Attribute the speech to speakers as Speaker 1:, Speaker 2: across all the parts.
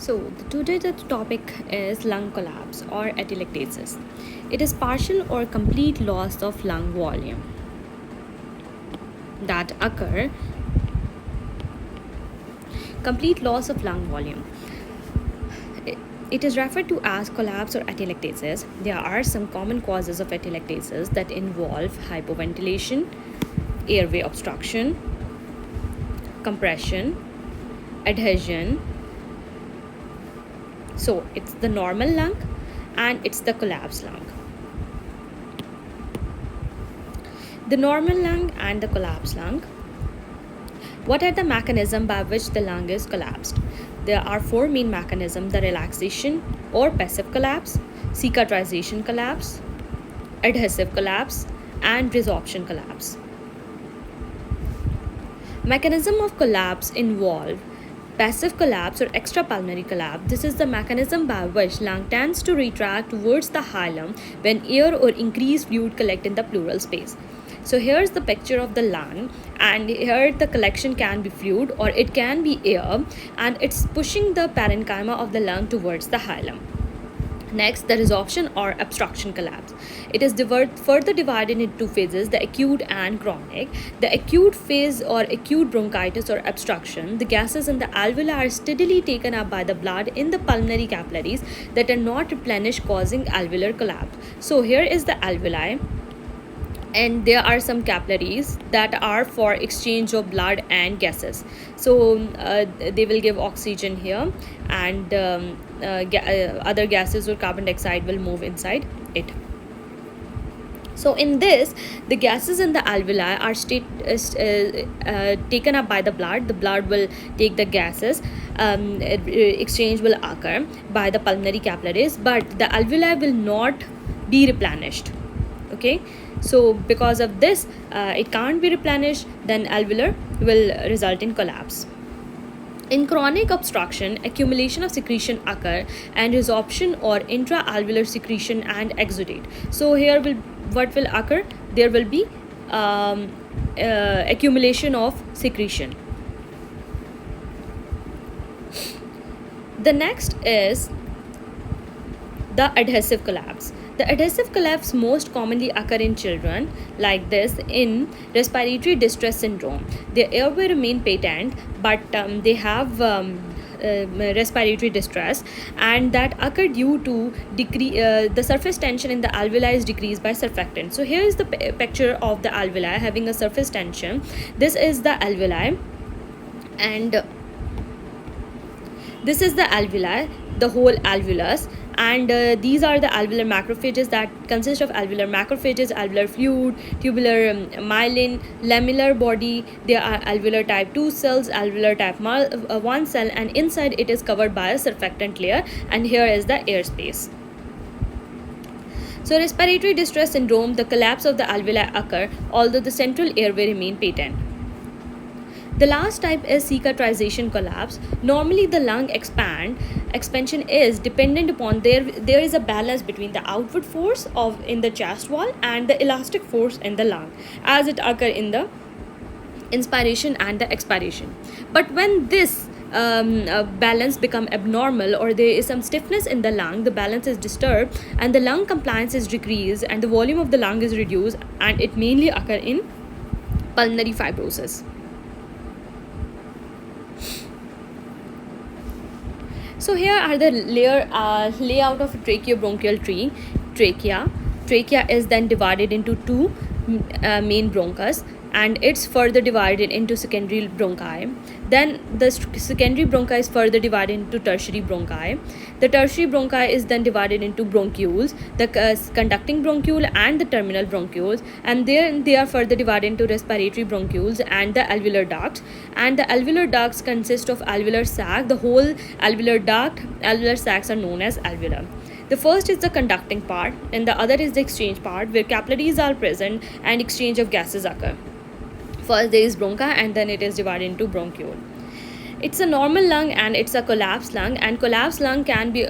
Speaker 1: Today the topic is lung collapse or atelectasis. It is partial or complete loss of lung volume that occur. Complete loss of lung volume. It is referred to as collapse or atelectasis. There are some common causes of atelectasis that involve hypoventilation, airway obstruction, compression, adhesion. So it's the normal lung and it's the collapsed lung. The normal lung and the collapsed lung. What are the mechanisms by which the lung is collapsed? There are four main mechanisms: the relaxation or passive collapse, cicatrization collapse, adhesive collapse, and resorption collapse. Mechanism of collapse involve passive collapse or extrapulmonary collapse. This is the mechanism by which lung tends to retract towards the hilum when air or increased fluid collect in the pleural space. So here's the picture of the lung, and here the collection can be fluid or it can be air, and it's pushing the parenchyma of the lung towards the hilum. Next, the resorption or obstruction collapse. It is further divided into two phases, the acute and chronic. The acute phase or acute bronchitis or obstruction, the gases in the alveoli are steadily taken up by the blood in the pulmonary capillaries that are not replenished, causing alveolar collapse. So here is the alveoli, and there are some capillaries that are for exchange of blood and gases. So they will give oxygen here, and other gases or carbon dioxide will move inside it. So in this, the gases in the alveoli are taken up by the blood. The blood will take the gases. Exchange will occur by the pulmonary capillaries, but the alveoli will not be replenished. Okay, so because of this, it can't be replenished, then alveolar will result in collapse. In chronic obstruction, accumulation of secretion occur and resorption or intra-alveolar secretion and exudate. So here what will occur? There will be accumulation of secretion. The next is the adhesive collapse. The adhesive collapse most commonly occur in children like this in respiratory distress syndrome. Their airway remain patent, but they have respiratory distress, and that occur due to the surface tension in the alveoli is decreased by surfactant. So here is the picture of the alveoli having a surface tension. This is the alveoli, and this is the alveoli, the whole alveolus, and these are the alveolar macrophages that consist of alveolar macrophages, alveolar fluid, tubular myelin, lamellar body. There are alveolar type 2 cells, alveolar type 1 cell, and inside it is covered by a surfactant layer, and here is the airspace. So respiratory distress syndrome, the collapse of the alveoli occur although the central airway remain patent. The last type is cicatrization collapse. Normally the lung expansion is dependent upon there is a balance between the outward force in the chest wall and the elastic force in the lung, as it occur in the inspiration and the expiration. But when this balance become abnormal or there is some stiffness in the lung, the balance is disturbed and the lung compliance is decreased and the volume of the lung is reduced, and it mainly occur in pulmonary fibrosis. So here are the layout of a tracheobronchial tree. Trachea is then divided into two main bronchus, and it's further divided into secondary bronchi. Then the secondary bronchi is further divided into tertiary bronchi. The tertiary bronchi is then divided into bronchioles, the conducting bronchiole and the terminal bronchioles, and then they are further divided into respiratory bronchioles and the alveolar ducts. And the alveolar ducts consist of alveolar sac. The whole alveolar sacs are known as alveolar. The first is the conducting part, and the other is the exchange part, where capillaries are present and exchange of gases occur. First there is bronchi, and then it is divided into bronchiole. It's a normal lung and it's a collapsed lung, and collapsed lung can be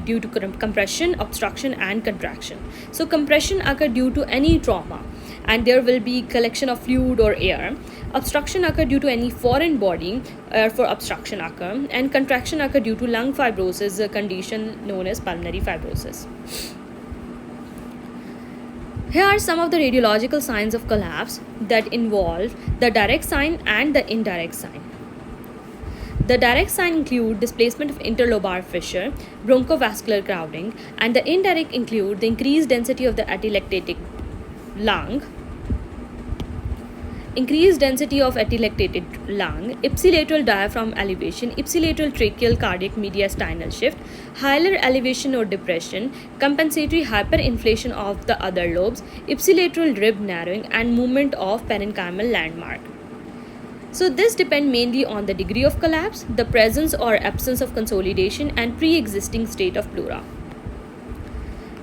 Speaker 1: due to compression, obstruction and contraction. So compression occur due to any trauma, and there will be collection of fluid or air. Obstruction occur due to any foreign body for obstruction occur, and contraction occur due to lung fibrosis, a condition known as pulmonary fibrosis. Here are some of the radiological signs of collapse that involve the direct sign and the indirect sign. The direct sign include displacement of interlobar fissure, bronchovascular crowding, and the indirect include the increased density of the atelectatic lung, ipsilateral diaphragm elevation, ipsilateral tracheal cardiac mediastinal shift, hilar elevation or depression, compensatory hyperinflation of the other lobes, ipsilateral rib narrowing, and movement of parenchymal landmark. So this depends mainly on the degree of collapse, the presence or absence of consolidation, and pre-existing state of pleura.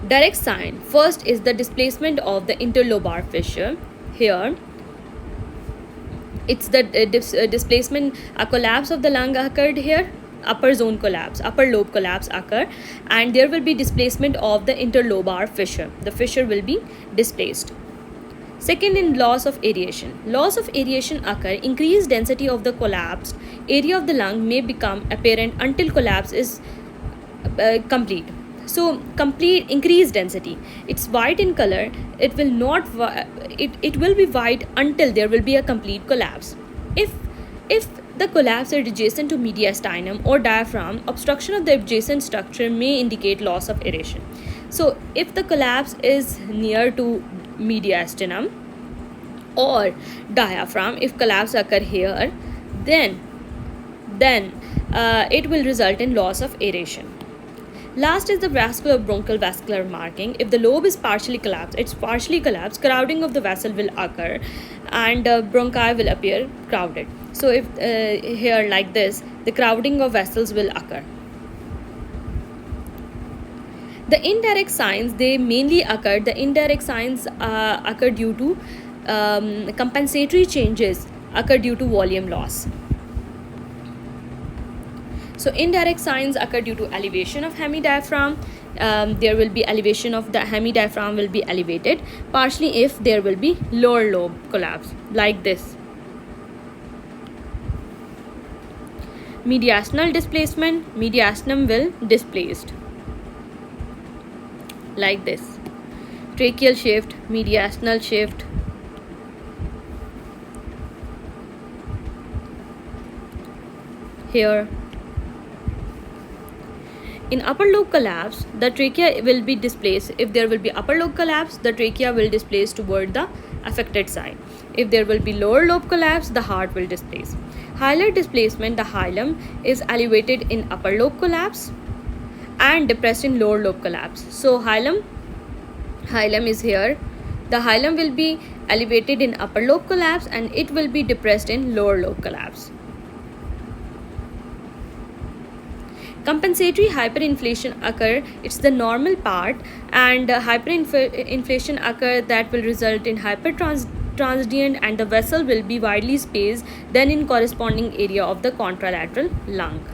Speaker 1: Direct sign. First is the displacement of the interlobar fissure. Here, it's the displacement, a collapse of the lung occurred here, upper lobe collapse occur, and there will be displacement of the interlobar fissure. The fissure will be displaced. Second, in loss of aeration. Loss of aeration occur, increased density of the collapsed area of the lung may become apparent until collapse is complete. So complete increased density, it's white in color, it will be white until there will be a complete collapse. If the collapse is adjacent to mediastinum or diaphragm, obstruction of the adjacent structure may indicate loss of aeration. So if the collapse is near to mediastinum or diaphragm, if collapse occur here, then it will result in loss of aeration. Last is the vascular bronchial vascular marking. If the lobe is partially collapsed, crowding of the vessel will occur, and bronchi will appear crowded. So if here like this, the crowding of vessels will occur. The indirect signs, they mainly occur. The indirect signs occur due to compensatory changes occur due to volume loss. So indirect signs occur due to elevation of hemidiaphragm. There will be elevation of the hemidiaphragm will be elevated, partially if there will be lower lobe collapse like this. Mediastinal displacement, mediastinum will displaced like this. Tracheal shift, mediastinal shift. Here. In upper lobe collapse, the trachea will be displaced. If there will be upper lobe collapse, the trachea will displace toward the affected side. If there will be lower lobe collapse, the heart will displace. Hilar displacement, the hilum is elevated in upper lobe collapse and depressed in lower lobe collapse. So hilum is here. The hilum will be elevated in upper lobe collapse and it will be depressed in lower lobe collapse. Compensatory hyperinflation occur, it's the normal part, and hyperinflation occur that will result in hypertransient, and the vessel will be widely spaced than in corresponding area of the contralateral lung.